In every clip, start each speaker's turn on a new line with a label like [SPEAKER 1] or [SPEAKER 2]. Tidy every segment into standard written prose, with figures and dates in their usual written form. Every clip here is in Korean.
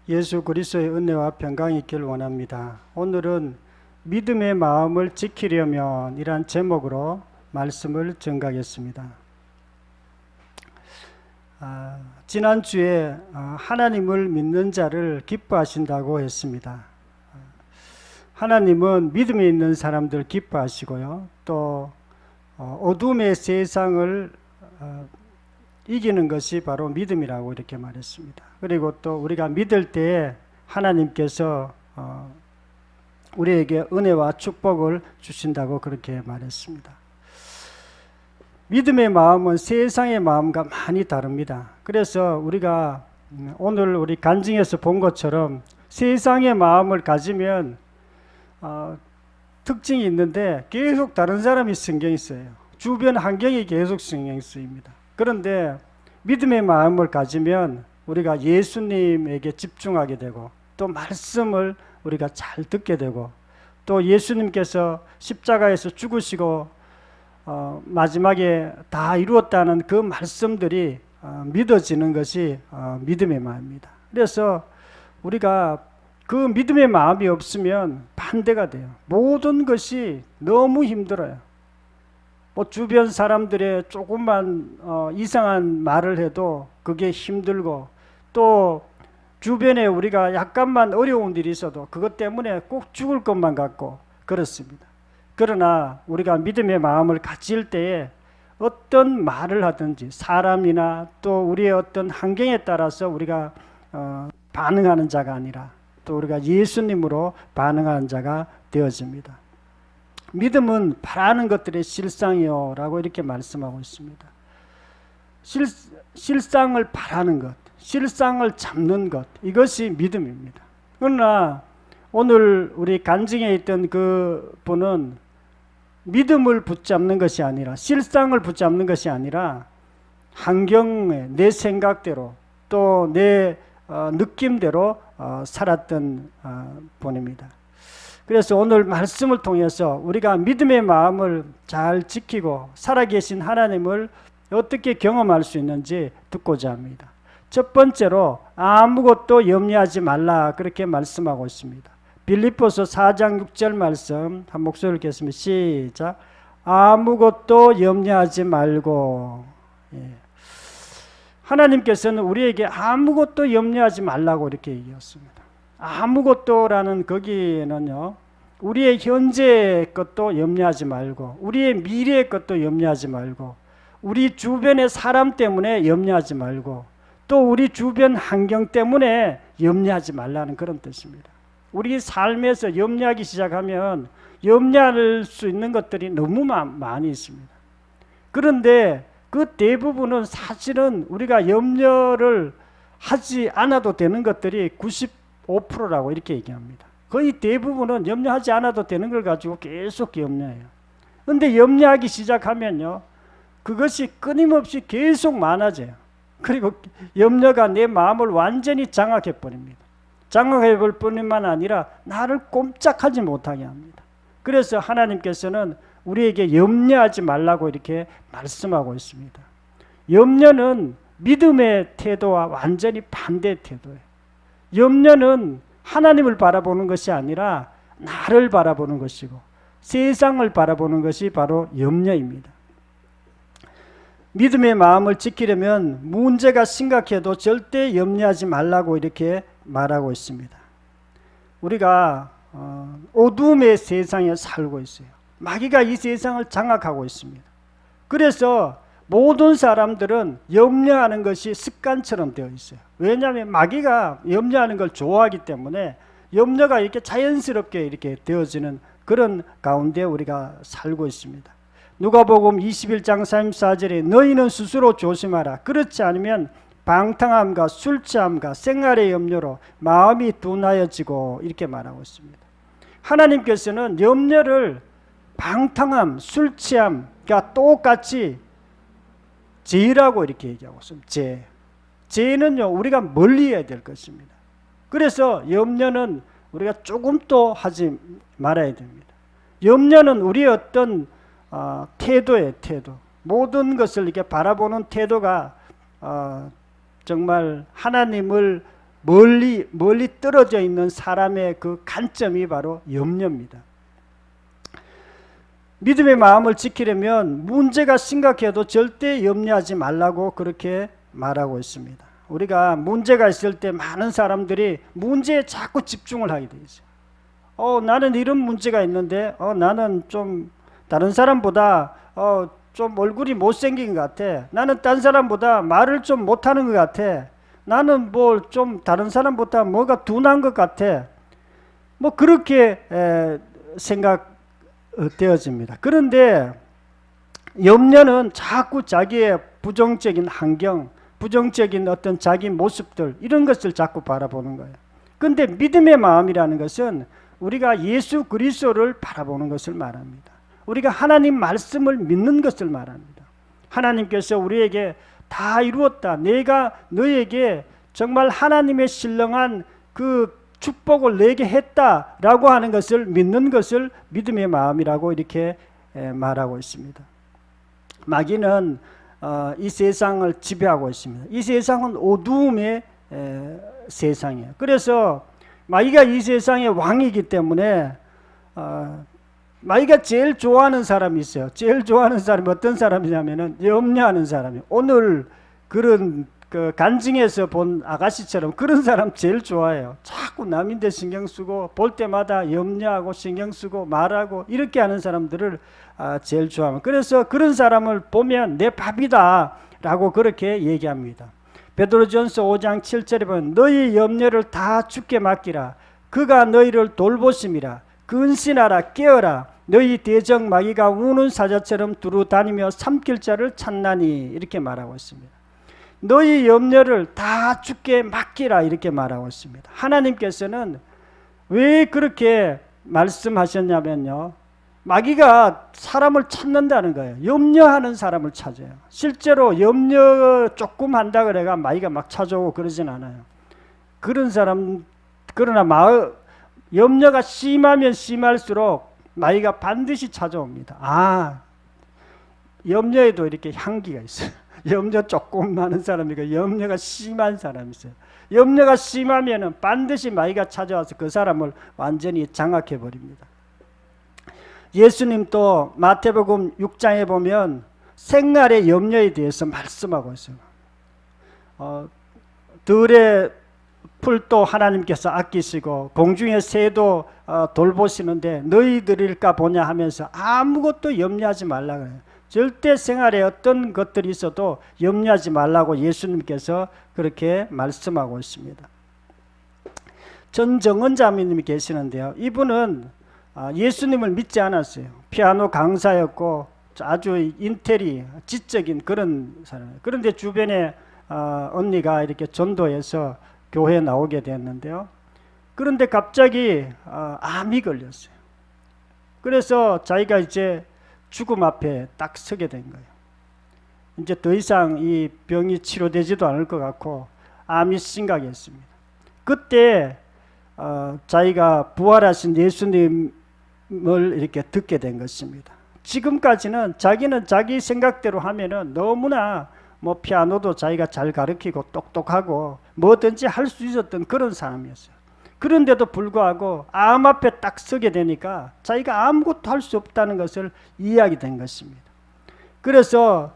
[SPEAKER 1] 예수 그리스도의 은혜와 평강이 있기를 원합니다. 오늘은 믿음의 마음을 지키려면 이란 제목으로 말씀을 전가하겠습니다. 지난주에 하나님을 믿는 자를 기뻐하신다고 했습니다. 하나님은 믿음에 있는 사람들 기뻐하시고요. 또 어둠의 세상을 이기는 것이 바로 믿음이라고 이렇게 말했습니다. 그리고 또 우리가 믿을 때에 하나님께서 우리에게 은혜와 축복을 주신다고 그렇게 말했습니다. 믿음의 마음은 세상의 마음과 많이 다릅니다. 그래서 우리가 오늘 우리 간증에서 본 것처럼 세상의 마음을 가지면 특징이 있는데 계속 다른 사람이 신경이 쓰여요. 주변 환경이 계속 신경이 쓰입니다. 그런데 믿음의 마음을 가지면 우리가 예수님에게 집중하게 되고 또 말씀을 우리가 잘 듣게 되고 또 예수님께서 십자가에서 죽으시고 마지막에 다 이루었다는 그 말씀들이 믿어지는 것이 믿음의 마음입니다. 그래서 우리가 그 믿음의 마음이 없으면 반대가 돼요. 모든 것이 너무 힘들어요. 주변 사람들의 조금만 이상한 말을 해도 그게 힘들고 또 주변에 우리가 약간만 어려운 일이 있어도 그것 때문에 꼭 죽을 것만 같고 그렇습니다. 그러나 우리가 믿음의 마음을 가질 때에 어떤 말을 하든지 사람이나 또 우리의 어떤 환경에 따라서 우리가 반응하는 자가 아니라 또 우리가 예수님으로 반응하는 자가 되어집니다. 믿음은 바라는 것들의 실상이요 라고 이렇게 말씀하고 있습니다. 실상을 바라는 것, 실상을 잡는 것, 이것이 믿음입니다. 그러나 오늘 우리 간증에 있던 그 분은 믿음을 붙잡는 것이 아니라 실상을 붙잡는 것이 아니라 환경에 내 생각대로 또 내 느낌대로 살았던 분입니다. 그래서 오늘 말씀을 통해서 우리가 믿음의 마음을 잘 지키고 살아계신 하나님을 어떻게 경험할 수 있는지 듣고자 합니다. 첫 번째로 아무것도 염려하지 말라 그렇게 말씀하고 있습니다. 빌립보서 4장 6절 말씀 한 목소리를 읽겠습니다. 시작. 아무것도 염려하지 말고. 하나님께서는 우리에게 아무것도 염려하지 말라고 이렇게 얘기했습니다. 아무것도라는 거기에는요, 우리의 현재 것도 염려하지 말고 우리의 미래의 것도 염려하지 말고 우리 주변의 사람 때문에 염려하지 말고 또 우리 주변 환경 때문에 염려하지 말라는 그런 뜻입니다. 우리 삶에서 염려하기 시작하면 염려할 수 있는 것들이 너무 많이 있습니다. 그런데 그 대부분은 사실은 우리가 염려를 하지 않아도 되는 것들이 95%라고 이렇게 얘기합니다. 거의 대부분은 염려하지 않아도 되는 걸 가지고 계속 염려해요. 그런데 염려하기 시작하면요, 그것이 끊임없이 계속 많아져요. 그리고 염려가 내 마음을 완전히 장악해 버립니다. 장악해 볼 뿐만 아니라 나를 꼼짝하지 못하게 합니다. 그래서 하나님께서는 우리에게 염려하지 말라고 이렇게 말씀하고 있습니다. 염려는 믿음의 태도와 완전히 반대 태도예요. 염려는 하나님을 바라보는 것이 아니라 나를 바라보는 것이고 세상을 바라보는 것이 바로 염려입니다. 믿음의 마음을 지키려면 문제가 심각해도 절대 염려하지 말라고 이렇게 말하고 있습니다. 우리가 어둠의 세상에 살고 있어요. 마귀가 이 세상을 장악하고 있습니다. 그래서 모든 사람들은 염려하는 것이 습관처럼 되어 있어요. 왜냐하면 마귀가 염려하는 걸 좋아하기 때문에 염려가 이렇게 자연스럽게 이렇게 되어지는 그런 가운데 우리가 살고 있습니다. 누가복음 21장 34절에 너희는 스스로 조심하라. 그렇지 않으면 방탕함과 술 취함과 생활의 염려로 마음이 둔하여지고 이렇게 말하고 있습니다. 하나님께서는 염려를 방탕함, 술 취함과 똑같이 죄라고 이렇게 얘기하고 있습니다. 죄는요, 우리가 멀리 해야 될 것입니다. 그래서 염려는 우리가 조금도 하지 말아야 됩니다. 염려는 우리의 어떤 태도예요, 태도. 모든 것을 이렇게 바라보는 태도가 정말 하나님을 멀리 떨어져 있는 사람의 그 관점이 바로 염려입니다. 믿음의 마음을 지키려면 문제가 심각해도 절대 염려하지 말라고 그렇게 말하고 있습니다. 우리가 문제가 있을 때 많은 사람들이 문제에 자꾸 집중을 하게 되어 있어요. 나는 이런 문제가 있는데 나는 좀 다른 사람보다 좀 얼굴이 못생긴 것 같아. 나는 딴 사람보다 말을 좀 못하는 것 같아. 나는 뭐 좀 다른 사람보다 뭐가 둔한 것 같아. 뭐 그렇게 생각되어집니다. 그런데 염려는 자꾸 자기의 부정적인 환경, 부정적인 어떤 자기 모습들 이런 것을 자꾸 바라보는 거예요. 그런데 믿음의 마음이라는 것은 우리가 예수 그리스도를 바라보는 것을 말합니다. 우리가 하나님 말씀을 믿는 것을 말합니다. 하나님께서 우리에게 다 이루었다. 내가 너에게 정말 하나님의 신령한 그 축복을 내게 했다라고 하는 것을 믿는 것을 믿음의 마음이라고 이렇게 말하고 있습니다. 마귀는 이 세상을 지배하고 있습니다. 이 세상은 어두움의 세상이에요. 그래서 마귀가 이 세상의 왕이기 때문에 마귀가 제일 좋아하는 사람이 있어요. 제일 좋아하는 사람이 어떤 사람이냐면은 염려하는 사람이에요. 오늘 그런 그 간증에서 본 아가씨처럼 그런 사람 제일 좋아해요. 자꾸 남인데 신경 쓰고 볼 때마다 염려하고 신경 쓰고 말하고 이렇게 하는 사람들을 제일 좋아합니다. 그래서 그런 사람을 보면 내 밥이다 라고 그렇게 얘기합니다. 베드로전서 5장 7절에 보면 너희 염려를 다 주께 맡기라. 그가 너희를 돌보심이라. 근신하라 깨어라. 너희 대적 마귀가 우는 사자처럼 두루 다니며 삼킬 자를 찾나니 이렇게 말하고 있습니다. 너희 염려를 다 주께 맡기라 이렇게 말하고 있습니다. 하나님께서는 왜 그렇게 말씀하셨냐면요, 마귀가 사람을 찾는다는 거예요. 염려하는 사람을 찾아요. 실제로 염려 조금 한다 그래가 마귀가 막 찾아오고 그러진 않아요. 그런 사람, 그러나 염려가 심하면 심할수록 마귀가 반드시 찾아옵니다. 염려에도 이렇게 향기가 있어요. 염려 조금 많은 사람이고 염려가 심한 사람이 있어요. 염려가 심하면 반드시 마귀가 찾아와서 그 사람을 완전히 장악해 버립니다. 예수님도 마태복음 6장에 보면 생활의 염려에 대해서 말씀하고 있어요. 들의 풀도 하나님께서 아끼시고 공중의 새도 돌보시는데 너희들일까 보냐 하면서 아무것도 염려하지 말라 그래요. 절대 생활에 어떤 것들이 있어도 염려하지 말라고 예수님께서 그렇게 말씀하고 있습니다. 전정은 자매님이 계시는데요. 이분은 예수님을 믿지 않았어요. 피아노 강사였고 아주 인텔이 지적인 그런 사람이에요. 그런데 주변에 언니가 이렇게 전도해서 교회에 나오게 됐는데요. 그런데 갑자기 암이 걸렸어요. 그래서 자기가 이제 죽음 앞에 딱 서게 된 거예요. 이제 더 이상 이 병이 치료되지도 않을 것 같고 암이 심각했습니다. 그때 자기가 부활하신 예수님을 이렇게 듣게 된 것입니다. 지금까지는 자기는 자기 생각대로 하면은 너무나 뭐 피아노도 자기가 잘 가르치고 똑똑하고 뭐든지 할 수 있었던 그런 사람이었어요. 그런데도 불구하고 암 앞에 딱 서게 되니까 자기가 아무것도 할 수 없다는 것을 이해하게 된 것입니다. 그래서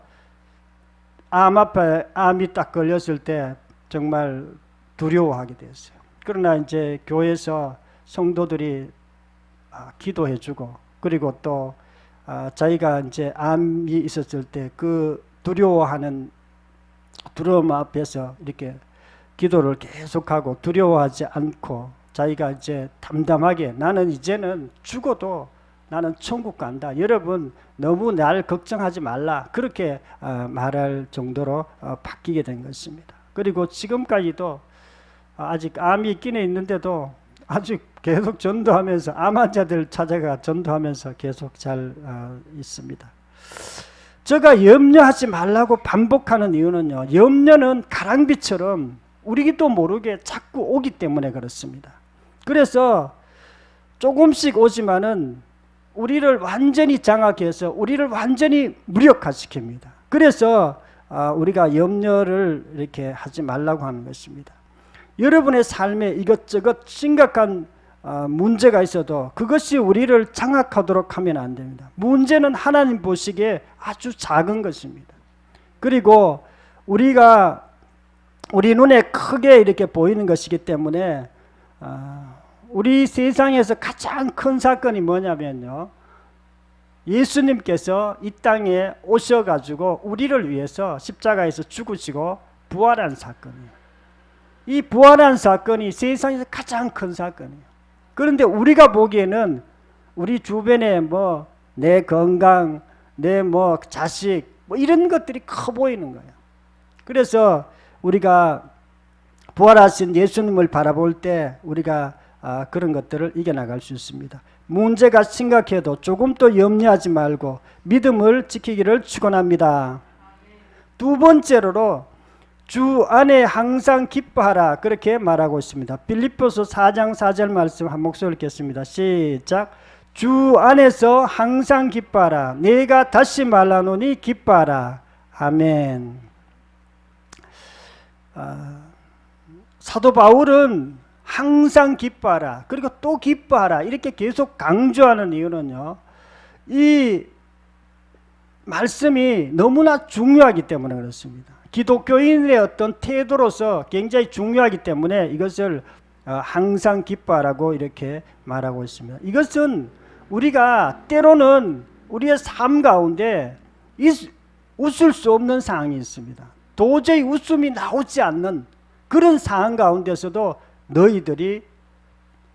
[SPEAKER 1] 암 앞에 암이 딱 걸렸을 때 정말 두려워하게 됐어요. 그러나 이제 교회에서 성도들이 기도해주고 그리고 또 자기가 이제 암이 있었을 때 그 두려워하는 두려움 앞에서 이렇게 기도를 계속하고 두려워하지 않고 자기가 이제 담담하게 나는 이제는 죽어도 나는 천국 간다. 여러분 너무 날 걱정하지 말라. 그렇게 말할 정도로 바뀌게 된 것입니다. 그리고 지금까지도 아직 암이 있긴 있는데도 아직 계속 전도하면서 암 환자들 찾아가 전도하면서 계속 잘 있습니다. 제가 염려하지 말라고 반복하는 이유는요. 염려는 가랑비처럼 우리도 모르게 자꾸 오기 때문에 그렇습니다. 그래서 조금씩 오지만은 우리를 완전히 장악해서 우리를 완전히 무력화시킵니다. 그래서 우리가 염려를 이렇게 하지 말라고 하는 것입니다. 여러분의 삶에 이것저것 심각한 문제가 있어도 그것이 우리를 장악하도록 하면 안 됩니다. 문제는 하나님 보시기에 아주 작은 것입니다. 그리고 우리가 우리 눈에 크게 이렇게 보이는 것이기 때문에 우리 세상에서 가장 큰 사건이 뭐냐면요, 예수님께서 이 땅에 오셔가지고 우리를 위해서 십자가에서 죽으시고 부활한 사건이에요. 이 부활한 사건이 세상에서 가장 큰 사건이에요. 그런데 우리가 보기에는 우리 주변에 뭐 내 건강, 내 뭐 자식 뭐 이런 것들이 커 보이는 거예요. 그래서 우리가 부활하신 예수님을 바라볼 때 우리가 그런 것들을 이겨나갈 수 있습니다. 문제가 심각해도 조금도 염려하지 말고 믿음을 지키기를 축원합니다. 두 번째로 주 안에 항상 기뻐하라 그렇게 말하고 있습니다. 빌립보서 4장 4절 말씀 한 목소리 읽겠습니다. 시작. 주 안에서 항상 기뻐하라. 내가 다시 말하노니 기뻐하라. 아멘. 사도 바울은 항상 기뻐하라, 그리고 또 기뻐하라 이렇게 계속 강조하는 이유는요, 이 말씀이 너무나 중요하기 때문에 그렇습니다. 기독교인의 어떤 태도로서 굉장히 중요하기 때문에 이것을 항상 기뻐하라고 이렇게 말하고 있습니다. 이것은 우리가 때로는 우리의 삶 가운데 웃을 수 없는 상황이 있습니다. 도저히 웃음이 나오지 않는 그런 상황 가운데서도 너희들이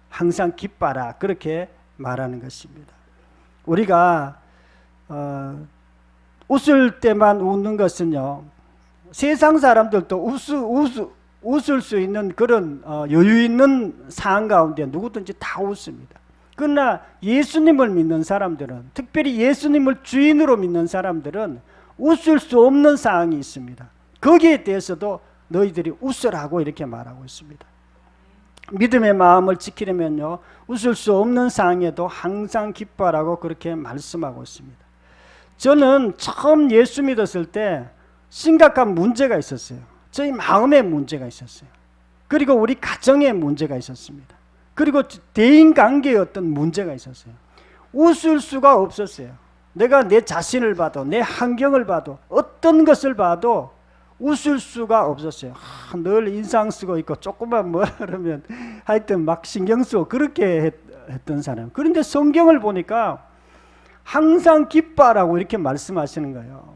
[SPEAKER 1] 항상 기뻐하라 그렇게 말하는 것입니다. 우리가 웃을 때만 웃는 것은요, 세상 사람들도 웃을 수 있는 그런 여유 있는 상황 가운데 누구든지 다 웃습니다. 그러나 예수님을 믿는 사람들은, 특별히 예수님을 주인으로 믿는 사람들은 웃을 수 없는 상황이 있습니다. 거기에 대해서도 너희들이 웃으라고 이렇게 말하고 있습니다. 믿음의 마음을 지키려면요, 웃을 수 없는 상황에도 항상 기뻐하라고 그렇게 말씀하고 있습니다. 저는 처음 예수 믿었을 때 심각한 문제가 있었어요. 저희 마음에 문제가 있었어요. 그리고 우리 가정에 문제가 있었습니다. 그리고 대인관계에 어떤 문제가 있었어요. 웃을 수가 없었어요. 내가 내 자신을 봐도, 내 환경을 봐도, 어떤 것을 봐도 웃을 수가 없었어요. 늘 인상 쓰고 있고 조금만 뭐 그러면 하여튼 막 신경 쓰고 그렇게 했던 사람. 그런데 성경을 보니까 항상 기뻐하라고 이렇게 말씀하시는 거예요.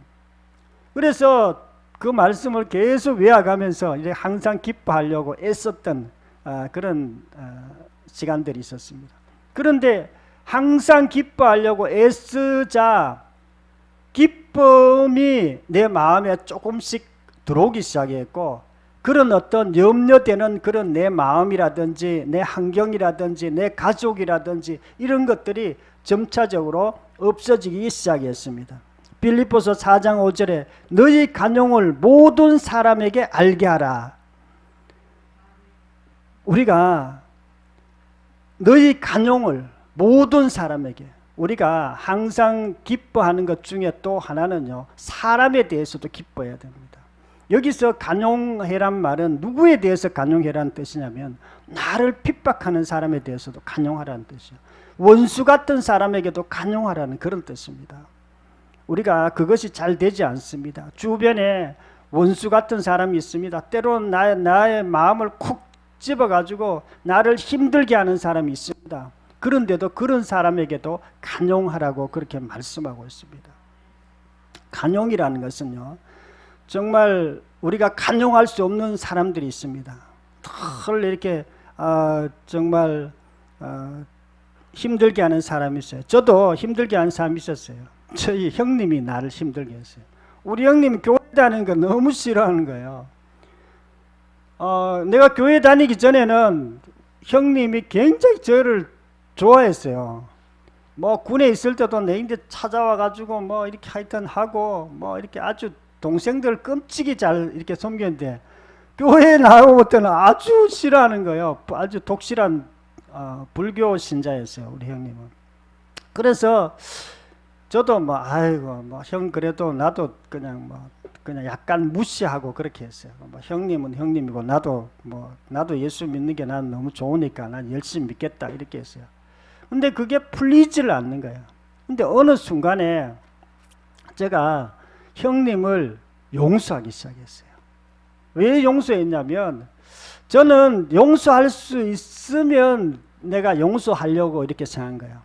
[SPEAKER 1] 그래서 그 말씀을 계속 외워가면서 이제 항상 기뻐하려고 애썼던 그런 시간들이 있었습니다. 그런데 항상 기뻐하려고 애쓰자 기쁨이 내 마음에 조금씩 들어오기 시작했고, 그런 어떤 염려되는 그런 내 마음이라든지 내 환경이라든지 내 가족이라든지 이런 것들이 점차적으로 없어지기 시작했습니다. 빌립보서 4장 5절에 너희 간용을 모든 사람에게 알게 하라. 우리가 너희 간용을 모든 사람에게, 우리가 항상 기뻐하는 것 중에 또 하나는요, 사람에 대해서도 기뻐해야 됩니다. 여기서 간용해란 말은 누구에 대해서 간용해라는 뜻이냐면 나를 핍박하는 사람에 대해서도 간용하라는 뜻이에요. 원수 같은 사람에게도 간용하라는 그런 뜻입니다. 우리가 그것이 잘 되지 않습니다. 주변에 원수 같은 사람이 있습니다. 때로는 나의 마음을 콕 집어가지고 나를 힘들게 하는 사람이 있습니다. 그런데도 그런 사람에게도 간용하라고 그렇게 말씀하고 있습니다. 간용이라는 것은요, 정말 우리가 간용할 수 없는 사람들이 있습니다. 늘 이렇게 정말 힘들게 하는 사람이 있어요. 저도 힘들게 하는 사람이 있었어요. 저희 형님이 나를 힘들게 했어요. 우리 형님이 교회 다니는 거 너무 싫어하는 거예요. 내가 교회 다니기 전에는 형님이 굉장히 저를 좋아했어요. 뭐 군에 있을 때도 내인데 찾아와 가지고 뭐 이렇게 하여튼 하고 뭐 이렇게 아주 동생들 끔찍이 잘 이렇게 섬겼는데, 교회에 나오고 때는 아주 싫어하는 거예요. 아주 독실한 불교 신자였어요, 우리 형님은. 그래서 저도 뭐 아이고 뭐 형 그래도 나도 그냥 뭐 그냥 약간 무시하고 그렇게 했어요. 뭐 형님은 형님이고 나도 예수 믿는 게 난 너무 좋으니까 난 열심히 믿겠다 이렇게 했어요. 근데 그게 풀리지를 않는 거예요. 근데 어느 순간에 제가 형님을 용서하기 시작했어요. 왜 용서했냐면 저는 용서할 수 있으면 내가 용서하려고 이렇게 생각한 거예요.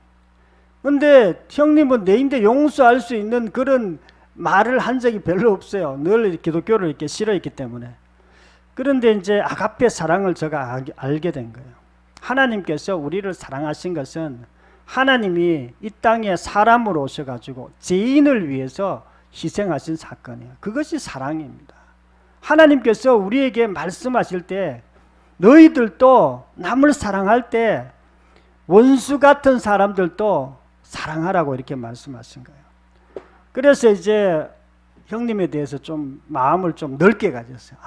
[SPEAKER 1] 근데 형님은 내인데 용서할 수 있는 그런 말을 한 적이 별로 없어요. 늘 기독교를 이렇게 싫어했기 때문에. 그런데 이제 아가페 사랑을 제가 알게 된 거예요. 하나님께서 우리를 사랑하신 것은 하나님이 이 땅에 사람으로 오셔가지고 죄인을 위해서 희생하신 사건이에요. 그것이 사랑입니다. 하나님께서 우리에게 말씀하실 때 너희들도 남을 사랑할 때 원수 같은 사람들도 사랑하라고 이렇게 말씀하신 거예요. 그래서 이제 형님에 대해서 좀 마음을 좀 넓게 가졌어요.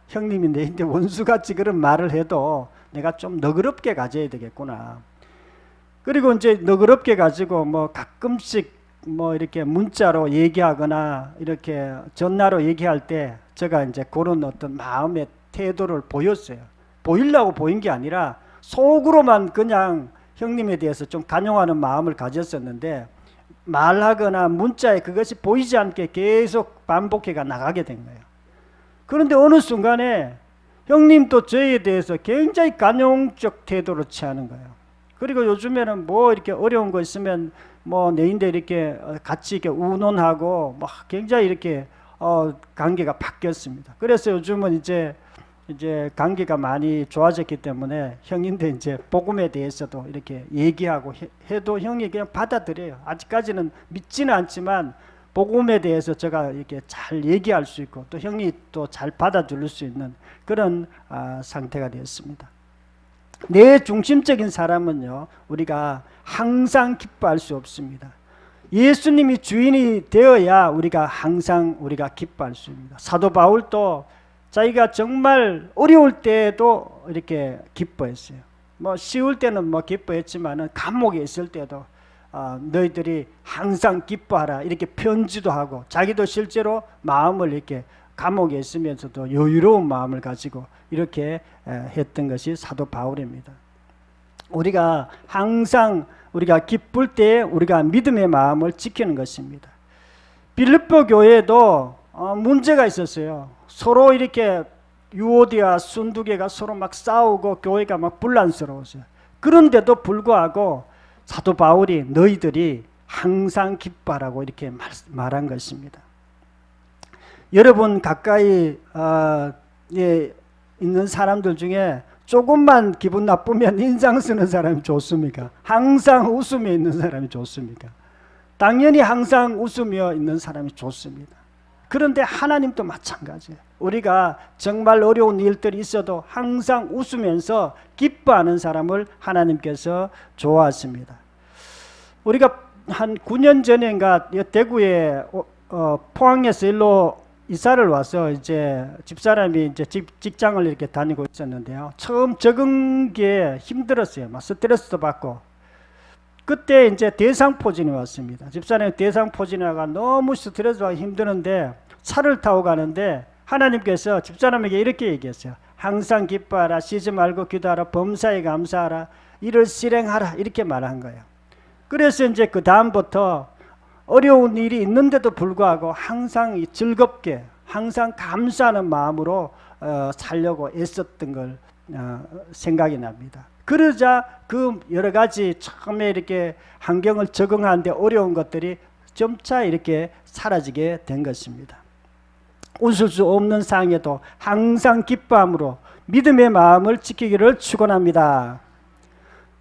[SPEAKER 1] 형님이 내인데 원수같이 그런 말을 해도 내가 좀 너그럽게 가져야 되겠구나. 그리고 이제 너그럽게 가지고 뭐 가끔씩 뭐 이렇게 문자로 얘기하거나 이렇게 전화로 얘기할 때 제가 이제 그런 어떤 마음의 태도를 보였어요. 보이려고 보인 게 아니라 속으로만 그냥 형님에 대해서 좀 간용하는 마음을 가졌었는데 말하거나 문자에 그것이 보이지 않게 계속 반복해가 나가게 된 거예요. 그런데 어느 순간에 형님도 저에 대해서 굉장히 간용적 태도를 취하는 거예요. 그리고 요즘에는 뭐 이렇게 어려운 거 있으면 뭐 내인데 이렇게 같이 이렇게 의논하고 뭐 굉장히 이렇게 관계가 바뀌었습니다. 그래서 요즘은 이제 관계가 많이 좋아졌기 때문에 형인데 이제 복음에 대해서도 이렇게 얘기하고 해도 형이 그냥 받아들여요. 아직까지는 믿지는 않지만 복음에 대해서 제가 이렇게 잘 얘기할 수 있고 또 형이 또 잘 받아들일 수 있는 그런 상태가 되었습니다. 내 중심적인 사람은요, 우리가 항상 기뻐할 수 없습니다. 예수님이 주인이 되어야 우리가 기뻐할 수 있습니다. 사도 바울도 자기가 정말 어려울 때도 이렇게 기뻐했어요. 뭐 쉬울 때는 뭐 기뻐했지만은 감옥에 있을 때도 너희들이 항상 기뻐하라 이렇게 편지도 하고 자기도 실제로 마음을 이렇게 감옥에 있으면서도 여유로운 마음을 가지고 이렇게 했던 것이 사도 바울입니다. 우리가 항상 우리가 기쁠 때 우리가 믿음의 마음을 지키는 것입니다. 빌립보 교회도 문제가 있었어요. 서로 이렇게 유오디아 순두개가 서로 막 싸우고 교회가 막 분란스러웠어요. 그런데도 불구하고 사도 바울이 너희들이 항상 기뻐하라고 이렇게 말한 것입니다. 여러분 가까이 있는 사람들 중에 조금만 기분 나쁘면 인상 쓰는 사람이 좋습니까? 항상 웃으며 있는 사람이 좋습니까? 당연히 항상 웃으며 있는 사람이 좋습니다. 그런데 하나님도 마찬가지예요. 우리가 정말 어려운 일들이 있어도 항상 웃으면서 기뻐하는 사람을 하나님께서 좋아하십니다. 우리가 한 9년 전인가 대구에 포항에서 일로 이사를 와서 이제 집사람이 이제 직장을 이렇게 다니고 있었는데요. 처음 적응 게 힘들었어요. 막 스트레스도 받고. 그때 이제 대상포진이 왔습니다. 집사람이 대상포진이가 너무 스트레스가 힘드는데 차를 타고 가는데 하나님께서 집사람에게 이렇게 얘기했어요. 항상 기뻐하라, 쉬지 말고 기도하라, 범사에 감사하라, 이를 실행하라 이렇게 말한 거예요. 그래서 이제 그 다음부터 어려운 일이 있는데도 불구하고 항상 즐겁게 항상 감사하는 마음으로 살려고 애썼던 걸 생각이 납니다. 그러자 그 여러 가지 처음에 이렇게 환경을 적응하는데 어려운 것들이 점차 이렇게 사라지게 된 것입니다. 웃을 수 없는 상황에도 항상 기뻐함으로 믿음의 마음을 지키기를 축원합니다.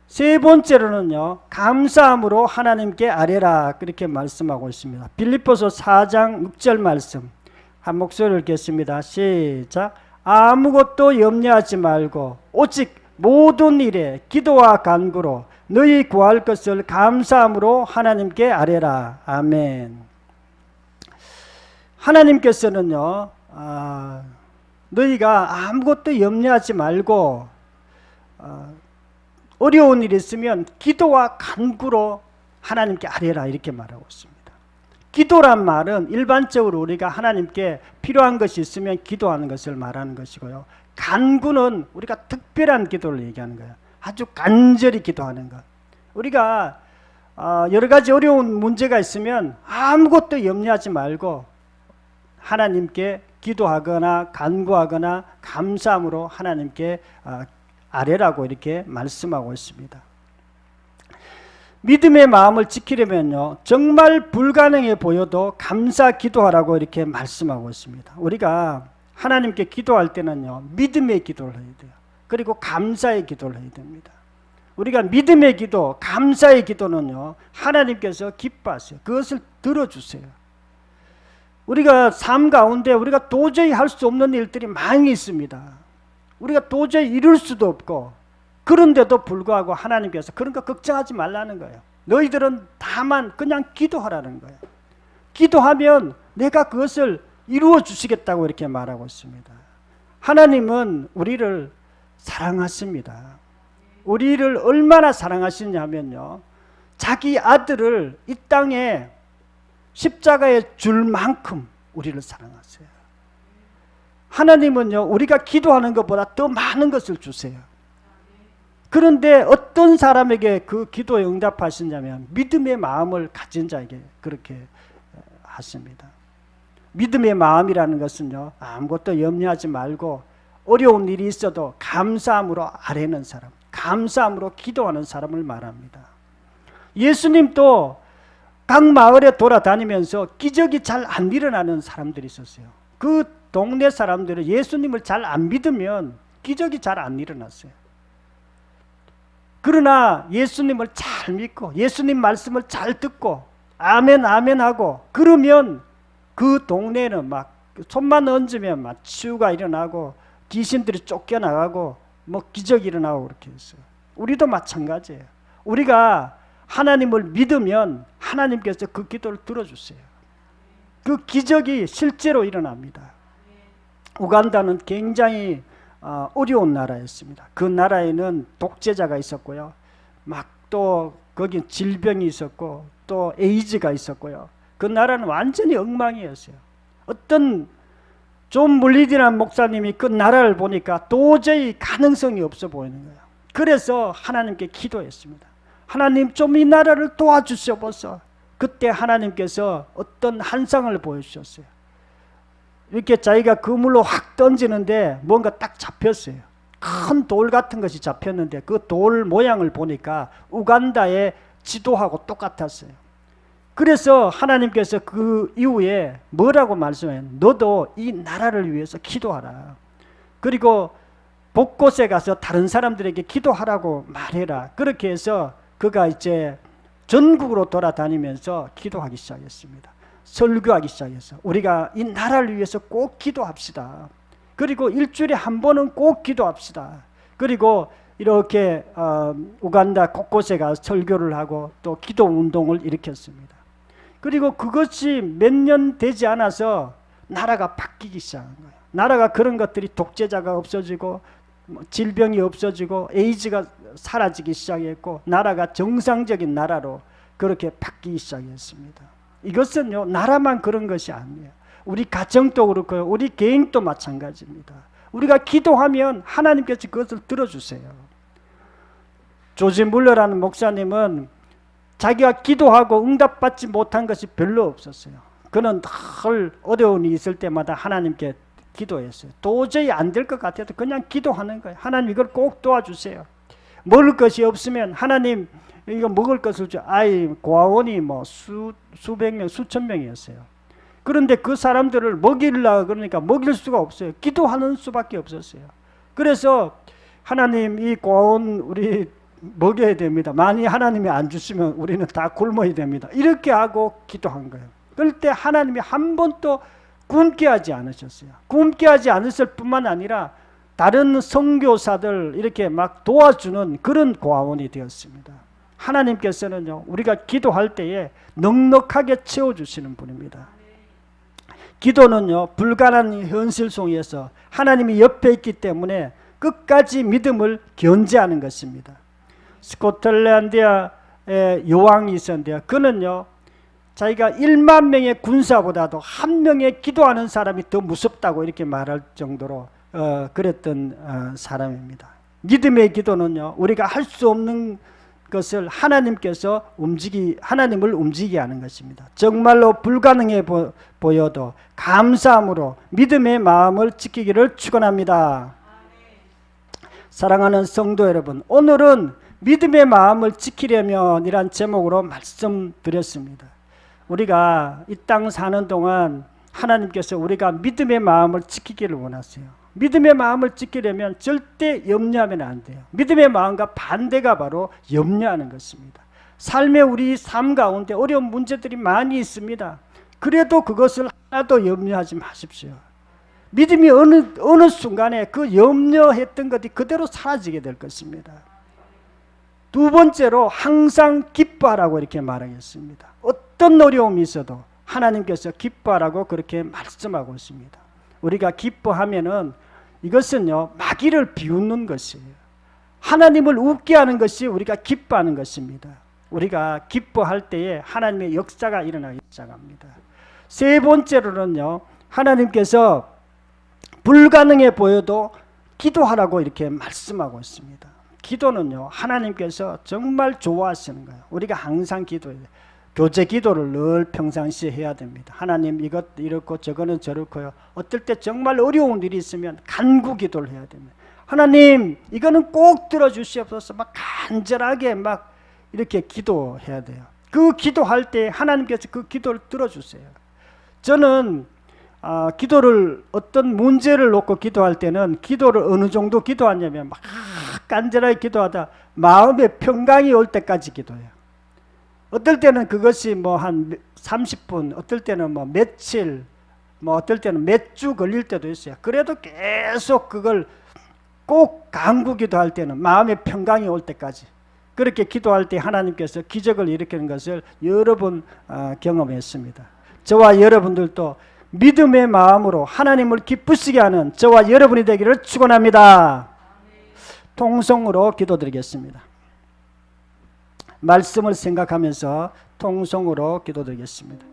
[SPEAKER 1] 세 번째로는요, 감사함으로 하나님께 아뢰라 그렇게 말씀하고 있습니다. 빌립보서 4장 6절 말씀 한 목소리를 읽겠습니다. 시작. 아무것도 염려하지 말고 오직 모든 일에 기도와 간구로 너희 구할 것을 감사함으로 하나님께 아뢰라. 아멘. 하나님께서는요, 너희가 아무것도 염려하지 말고 어려운 일이 있으면 기도와 간구로 하나님께 아뢰라 이렇게 말하고 있습니다. 기도란 말은 일반적으로 우리가 하나님께 필요한 것이 있으면 기도하는 것을 말하는 것이고요. 간구는 우리가 특별한 기도를 얘기하는 거예요. 아주 간절히 기도하는 것. 우리가 여러 가지 어려운 문제가 있으면 아무것도 염려하지 말고 하나님께 기도하거나 간구하거나 감사함으로 하나님께 아뢰라고 이렇게 말씀하고 있습니다. 믿음의 마음을 지키려면요, 정말 불가능해 보여도 감사 기도하라고 이렇게 말씀하고 있습니다. 우리가 하나님께 기도할 때는요, 믿음의 기도를 해야 돼요. 그리고 감사의 기도를 해야 됩니다. 우리가 믿음의 기도, 감사의 기도는요, 하나님께서 기뻐하세요. 그것을 들어주세요. 우리가 삶 가운데 우리가 도저히 할 수 없는 일들이 많이 있습니다. 우리가 도저히 이룰 수도 없고, 그런데도 불구하고 하나님께서 그런 거 걱정하지 말라는 거예요. 너희들은 다만 그냥 기도하라는 거예요. 기도하면 내가 그것을 이루어 주시겠다고 이렇게 말하고 있습니다. 하나님은 우리를 사랑하십니다. 우리를 얼마나 사랑하시냐면요, 자기 아들을 이 땅에 십자가에 줄 만큼 우리를 사랑하세요. 하나님은요, 우리가 기도하는 것보다 더 많은 것을 주세요. 그런데 어떤 사람에게 그 기도에 응답하시냐면 믿음의 마음을 가진 자에게 그렇게 하십니다. 믿음의 마음이라는 것은요, 아무것도 염려하지 말고 어려운 일이 있어도 감사함으로 아뢰는 사람, 감사함으로 기도하는 사람을 말합니다. 예수님도 각 마을에 돌아다니면서 기적이 잘 안 일어나는 사람들이 있었어요. 그 동네 사람들은 예수님을 잘 안 믿으면 기적이 잘 안 일어났어요. 그러나 예수님을 잘 믿고 예수님 말씀을 잘 듣고 아멘 아멘 하고 그러면 그 동네는 막 손만 얹으면 막 치유가 일어나고 귀신들이 쫓겨나가고 뭐 기적이 일어나고 그렇게 했어요. 우리도 마찬가지예요. 우리가 하나님을 믿으면 하나님께서 그 기도를 들어주세요. 그 기적이 실제로 일어납니다. 우간다는 굉장히 어려운 나라였습니다. 그 나라에는 독재자가 있었고요. 막 또 거기 질병이 있었고 또 에이즈가 있었고요. 그 나라는 완전히 엉망이었어요. 어떤 존 물리디라는 목사님이 그 나라를 보니까 도저히 가능성이 없어 보이는 거예요. 그래서 하나님께 기도했습니다. 하나님 좀 이 나라를 도와주시옵소서. 그때 하나님께서 어떤 환상을 보여주셨어요. 이렇게 자기가 그물로 확 던지는데 뭔가 딱 잡혔어요. 큰 돌 같은 것이 잡혔는데 그 돌 모양을 보니까 우간다의 지도하고 똑같았어요. 그래서 하나님께서 그 이후에 뭐라고 말씀해요? 너도 이 나라를 위해서 기도하라. 그리고 곳곳에 가서 다른 사람들에게 기도하라고 말해라. 그렇게 해서 그가 이제 전국으로 돌아다니면서 기도하기 시작했습니다. 설교하기 시작했어요. 우리가 이 나라를 위해서 꼭 기도합시다. 그리고 일주일에 한 번은 꼭 기도합시다. 그리고 이렇게 우간다 곳곳에 가서 설교를 하고 또 기도 운동을 일으켰습니다. 그리고 그것이 몇 년 되지 않아서 나라가 바뀌기 시작한 거예요. 나라가 그런 것들이 독재자가 없어지고 질병이 없어지고 에이즈가 사라지기 시작했고 나라가 정상적인 나라로 그렇게 바뀌기 시작했습니다. 이것은요, 나라만 그런 것이 아니에요. 우리 가정도 그렇고요, 우리 개인도 마찬가지입니다. 우리가 기도하면 하나님께서 그것을 들어주세요. 조지 물러라는 목사님은 자기가 기도하고 응답받지 못한 것이 별로 없었어요. 그는 늘 어려운 일이 있을 때마다 하나님께 기도했어요. 도저히 안 될 것 같아도 그냥 기도하는 거예요. 하나님 이걸 꼭 도와주세요. 먹을 것이 없으면 하나님 이거 먹을 것을 줘. 고아원이 뭐 수백 명, 수천 명이었어요. 그런데 그 사람들을 먹이려고 그러니까 먹일 수가 없어요. 기도하는 수밖에 없었어요. 그래서 하나님 이 고아원 우리 먹여야 됩니다. 만약 하나님이 안 주시면 우리는 다 굶어야 됩니다. 이렇게 하고 기도한 거예요. 그럴 때 하나님이 한 번도 굶게 하지 않으셨어요. 굶게 하지 않으실 뿐만 아니라 다른 선교사들 이렇게 막 도와주는 그런 고아원이 되었습니다. 하나님께서는요, 우리가 기도할 때에 넉넉하게 채워주시는 분입니다. 기도는요, 불가능한 현실 속에서 하나님이 옆에 있기 때문에 끝까지 믿음을 견제하는 것입니다. 스코틀랜드의 여왕이 있었는데요, 그는요 자기가 1만 명의 군사보다도 한 명의 기도하는 사람이 더 무섭다고 이렇게 말할 정도로 그랬던 사람입니다. 믿음의 기도는요, 우리가 할 수 없는 것을 하나님을 움직이게 하는 것입니다. 정말로 불가능해 보여도 감사함으로 믿음의 마음을 지키기를 축원합니다. 사랑하는 성도 여러분, 오늘은 믿음의 마음을 지키려면 이란 제목으로 말씀드렸습니다. 우리가 이 땅 사는 동안 하나님께서 우리가 믿음의 마음을 지키기를 원하세요. 믿음의 마음을 지키려면 절대 염려하면 안 돼요. 믿음의 마음과 반대가 바로 염려하는 것입니다. 우리 삶 가운데 어려운 문제들이 많이 있습니다. 그래도 그것을 하나도 염려하지 마십시오. 믿음이 어느 순간에 그 염려했던 것이 그대로 사라지게 될 것입니다. 두 번째로 항상 기뻐하라고 이렇게 말하겠습니다. 어떤 어려움이 있어도 하나님께서 기뻐하라고 그렇게 말씀하고 있습니다. 우리가 기뻐하면은 이것은요, 마귀를 비웃는 것이에요. 하나님을 웃게 하는 것이 우리가 기뻐하는 것입니다. 우리가 기뻐할 때에 하나님의 역사가 일어나기 시작합니다. 세 번째로는요, 하나님께서 불가능해 보여도 기도하라고 이렇게 말씀하고 있습니다. 기도는요, 하나님께서 정말 좋아하시는 거예요. 우리가 항상 기도해야 돼요. 교제 기도를 늘 평상시에 해야 됩니다. 하나님 이것 이렇고 저거는 저렇고요. 어떨 때 정말 어려운 일이 있으면 간구 기도를 해야 됩니다. 하나님 이거는 꼭 들어주시옵소서. 막 간절하게 막 이렇게 기도해야 돼요. 그 기도할 때 하나님께서 그 기도를 들어주세요. 저는 기도를 어떤 문제를 놓고 기도할 때는 기도를 어느 정도 기도하냐면 막 간절하게 기도하다 마음의 평강이 올 때까지 기도해요. 어떨 때는 그것이 뭐 한 30분, 어떨 때는 뭐 며칠, 뭐 어떨 때는 몇 주 걸릴 때도 있어요. 그래도 계속 그걸 꼭 간구 기도할 때는 마음의 평강이 올 때까지 그렇게 기도할 때 하나님께서 기적을 일으키는 것을 여러 번 경험했습니다. 저와 여러분들도 믿음의 마음으로 하나님을 기쁘시게 하는 저와 여러분이 되기를 축원합니다. 통성으로 기도드리겠습니다. 말씀을 생각하면서 통성으로 기도드리겠습니다.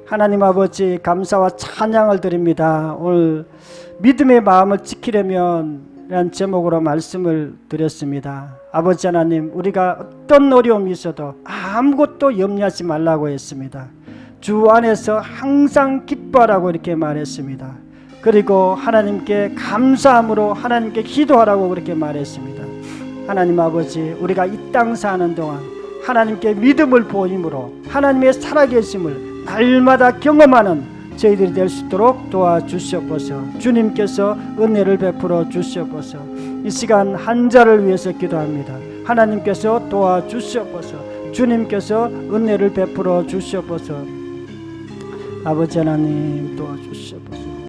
[SPEAKER 1] 하나님 아버지, 감사와 찬양을 드립니다. 오늘 믿음의 마음을 지키려면 라는 제목으로 말씀을 드렸습니다. 아버지 하나님, 우리가 어떤 어려움이 있어도 아무것도 염려하지 말라고 했습니다. 주 안에서 항상 기뻐하라고 이렇게 말했습니다. 그리고 하나님께 감사함으로 하나님께 기도하라고 그렇게 말했습니다. 하나님 아버지, 우리가 이 땅 사는 동안 하나님께 믿음을 보임으로 하나님의 살아계심을 날마다 경험하는 저희들이 될 수 있도록 도와주시옵소서. 주님께서 은혜를 베풀어 주시옵소서. 이 시간 한자를 위해서 기도합니다. 하나님께서 도와주시옵소서. 주님께서 은혜를 베풀어 주시옵소서. 아버지 하나님 도와주시옵소서.